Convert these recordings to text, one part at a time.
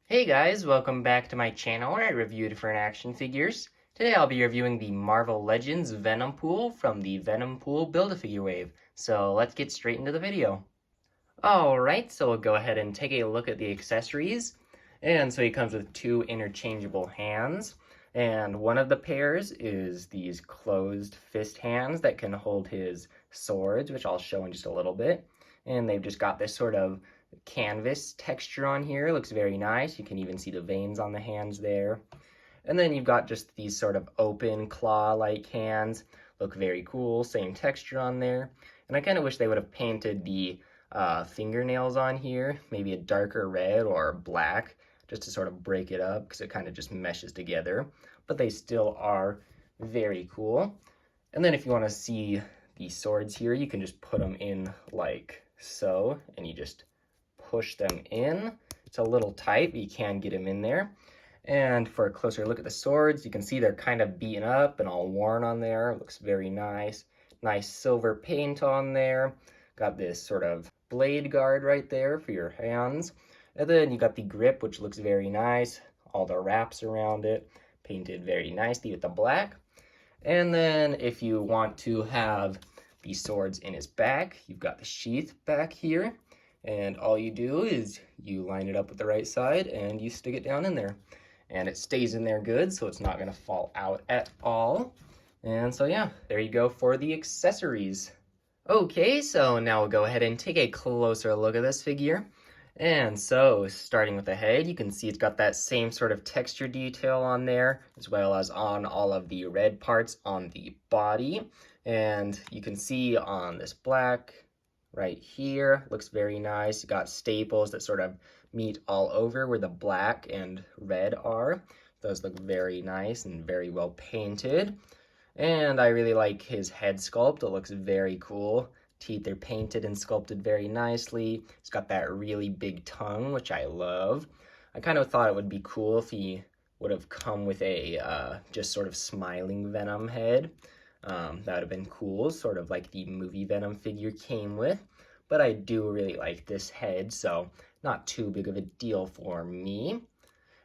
Hey guys, welcome back to my channel where I review different action figures. Today I'll be reviewing the Marvel Legends Venompool from the Venompool Build-A-Figure wave. So let's get straight into the video. Alright, so we'll go ahead and take a look at the accessories. And so he comes with two interchangeable hands. And one of the pairs is these closed fist hands that can hold his swords, which I'll show in just a little bit. And they've just got this sort of canvas texture on here. Looks very nice. You can even see the veins on the hands there. And then you've got just these sort of open claw-like hands. Look very cool. Same texture on there. And I kind of wish they would have painted the fingernails on here, maybe a darker red or black, just to sort of break it up because it kind of just meshes together. But they still are very cool. And then if you want to see the swords here, you can just put them in like so, and you just push them in. It's a little tight, but you can get them in there. And for a closer look at the swords, you can see they're kind of beaten up and all worn on there. It looks very nice. Nice silver paint on there. Got this sort of blade guard right there for your hands. And then you got the grip, which looks very nice. All the wraps around it, painted very nicely with the black. And then if you want to have the swords in his back, you've got the sheath back here. And all you do is you line it up with the right side and you stick it down in there. And it stays in there good, so it's not going to fall out at all. And so yeah, there you go for the accessories. Okay, so now we'll go ahead and take a closer look at this figure. And so, starting with the head, you can see it's got that same sort of texture detail on there, as well as on all of the red parts on the body. And you can see on this black right here, looks very nice. You got staples that sort of meet all over where the black and red are. Those look very nice and very well painted. And I really like his head sculpt. It looks very cool. Teeth are painted and sculpted very nicely. He's got that really big tongue, which I love. I kind of thought it would be cool if he would have come with a just sort of smiling Venom head. That would have been cool, sort of like the movie Venom figure came with. But I do really like this head, so not too big of a deal for me.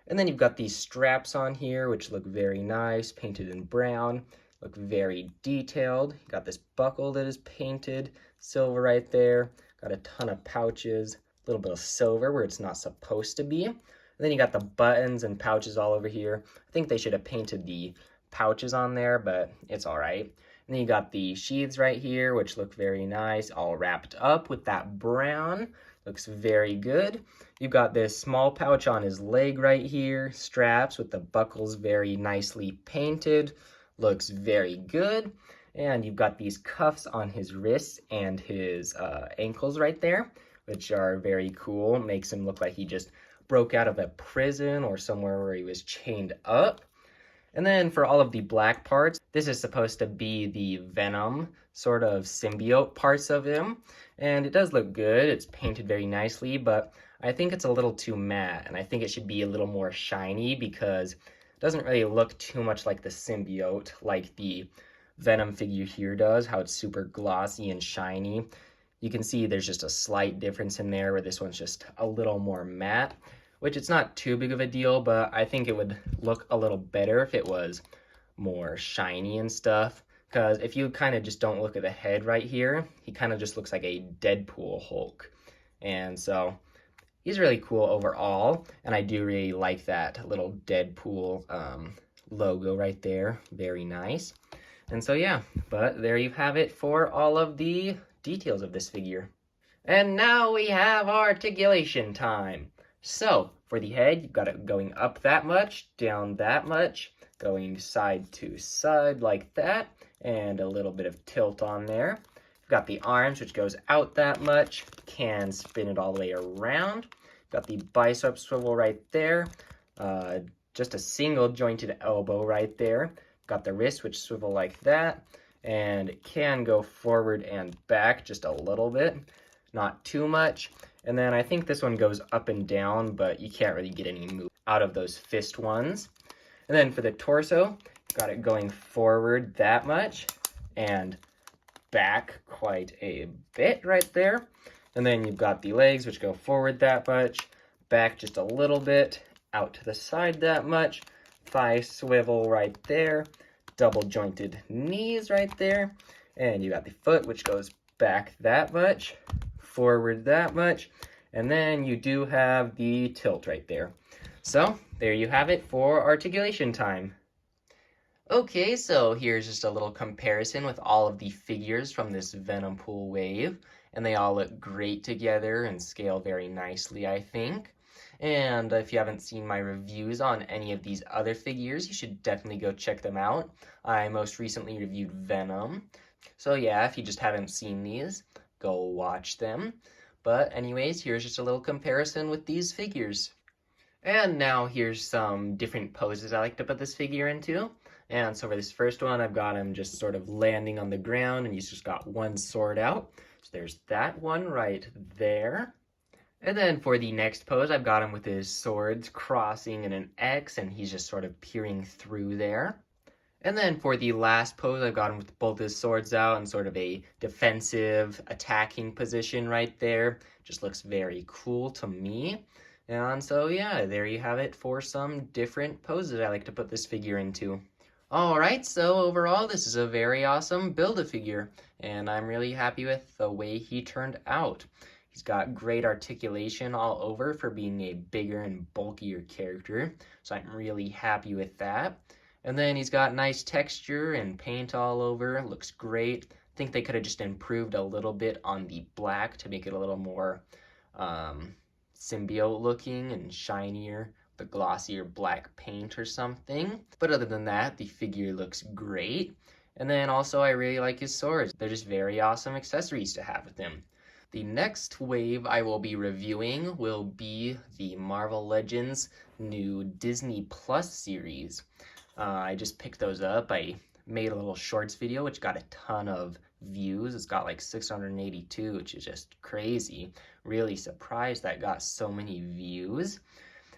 And then you've got these straps on here, which look very nice, painted in brown. Look very detailed. Got this buckle that is painted silver right there. Got a ton of pouches, a little bit of silver where it's not supposed to be. And then you got the buttons and pouches all over here. I think they should have painted the pouches on there, but it's all right. And then you got the sheaths right here, which look very nice, all wrapped up with that brown. Looks very good. You've got this small pouch on his leg right here, straps with the buckles very nicely painted. Looks very good. And you've got these cuffs on his wrists and his ankles right there, which are very cool. Makes him look like he just broke out of a prison or somewhere where he was chained up. And then for all of the black parts, this is supposed to be the Venom sort of symbiote parts of him. And it does look good. It's painted very nicely, but I think it's a little too matte. And I think it should be a little more shiny because it doesn't really look too much like the symbiote like the Venom figure here does, how it's super glossy and shiny. You can see there's just a slight difference in there where this one's just a little more matte, which it's not too big of a deal, but I think it would look a little better if it was more shiny and stuff. Because if you kind of just don't look at the head right here, he kind of just looks like a Deadpool Hulk. And so he's really cool overall, and I do really like that little Deadpool logo right there. Very nice. And so yeah, but there you have it for all of the details of this figure. And now we have articulation time. So, for the head, you've got it going up that much, down that much, going side to side like that, and a little bit of tilt on there. You've got the arms, which goes out that much, can spin it all the way around. Got the bicep swivel right there, just a single jointed elbow right there. Got the wrist, which swivel like that, and it can go forward and back just a little bit, not too much. And then I think this one goes up and down, but you can't really get any move out of those fist ones. And then for the torso, got it going forward that much and back quite a bit right there. And then you've got the legs, which go forward that much, back just a little bit, out to the side that much, thigh swivel right there, double jointed knees right there, and you got the foot which goes back that much, forward that much, and then you do have the tilt right there. So there you have it for articulation time. Okay, so here's just a little comparison with all of the figures from this Venompool wave, and they all look great together and scale very nicely, I think. And if you haven't seen my reviews on any of these other figures, you should definitely go check them out. I most recently reviewed Venom. So yeah, if you just haven't seen these, go watch them. But anyways, here's just a little comparison with these figures. And now here's some different poses I like to put this figure into. And so for this first one, I've got him just sort of landing on the ground, and he's just got one sword out. So there's that one right there. And then for the next pose, I've got him with his swords crossing in an X, and he's just sort of peering through there. And then for the last pose, I've got him with both his swords out in sort of a defensive, attacking position right there. Just looks very cool to me. And so yeah, there you have it for some different poses I like to put this figure into. Alright, so overall this is a very awesome Build-A-Figure, and I'm really happy with the way he turned out. He's got great articulation all over for being a bigger and bulkier character, so I'm really happy with that. And then he's got nice texture and paint all over, looks great. I think they could have just improved a little bit on the black to make it a little more symbiote looking and shinier, the glossier black paint or something. But other than that, the figure looks great. And then also I really like his swords. They're just very awesome accessories to have with him. The next wave I will be reviewing will be the Marvel Legends new Disney Plus series. I just picked those up. I made a little shorts video which got a ton of views. It's got like 682, which is just crazy. Really surprised that got so many views.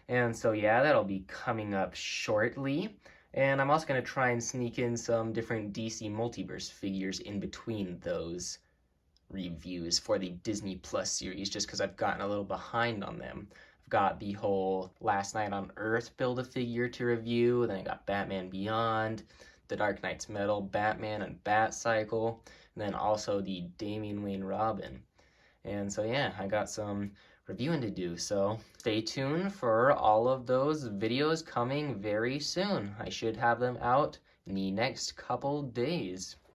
And so yeah, that'll be coming up shortly. And I'm also going to try and sneak in some different DC Multiverse figures in between those reviews for the Disney Plus series, just because I've gotten a little behind on them. I've got the whole Last Night on Earth Build-A-Figure to review, then I got Batman Beyond, The Dark Knight's Metal, Batman and Bat Cycle, and then also the Damian Wayne Robin. And so yeah, I got some reviewing to do, so stay tuned for all of those videos coming very soon. I should have them out in the next couple days.